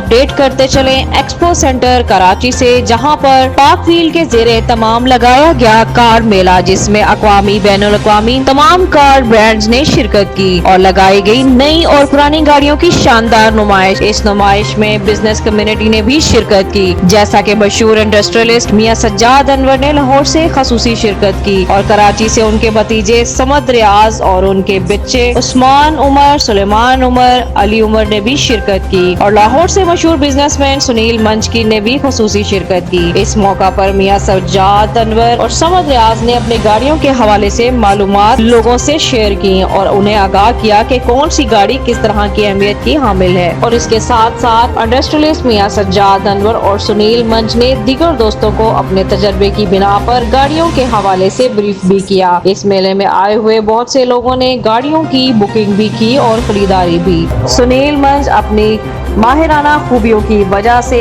Update करते चले expo centre Karachi से, जहां पर पाक व्हील के जेर तमाम लगाया गया कार मेला, जिसमें अक़वामी बैनुल अक़वामी तमाम कार ब्रांड्स ने शिरकत की और लगाई गई नई और पुरानी गाड़ियों की शानदार नुमाइश। इस नुमाइश में बिजनेस कम्युनिटी ने भी शिरकत की, जैसा कि मशहूर इंडस्ट्रियलिस्ट मियां सज्जाद अनवर ने लाहौर से खसूसी शिरकत की और कराची से उनके भतीजे समद रियाज और उनके बच्चे उस्मान उमर, सुलेमान उमर, अली उमर ने भी शिरकत की और लाहौर से मशहूर बिजनेसमैन सुनील मंचकी ने भी खसूसी शिरकत की। इस मौका पर मियां सज्जाद अनवर और समद रियाज ने अपने गाड़ियों के हवाले से मालूमात लोगों से शेयर की और उन्हें आगाह किया कि कौन सी गाड़ी किस तरह की अहमियत की हामिल है। और इसके साथ साथ इंडस्ट्रियलिस्ट मियां सज्जाद अनवर और सुनील मंच ने दीगर दोस्तों को अपने तजर्बे की बिना पर गाड़ियों के हवाले से ब्रीफ भी किया। इस मेले में आए हुए बहुत से लोगों ने गाड़ियों की बुकिंग भी की और खरीदारी भी। सुनील मंच अपनी माहिराना खूबियों की वजह से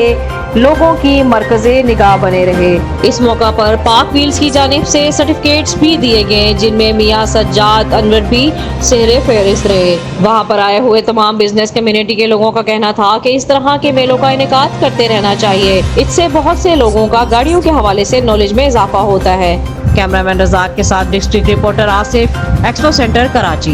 लोगों की मरकज़े निगाह बने रहे। इस मौका पर पाक व्हील्स की जानिब से सर्टिफिकेट्स भी दिए गए, जिनमें मियां सज्जाद अनवर भी सेहरे फहरिस्त रहे। वहां पर आए हुए तमाम बिजनेस कम्युनिटी के लोगों का कहना था कि इस तरह के मेलों का इनेकाद करते रहना चाहिए। इससे बहुत से लोगों का गाड़ियों के हवाले से नॉलेज में इजाफा होता है। कैमरामैन रजाक के साथ district reporter Asif, expo centre Karachi.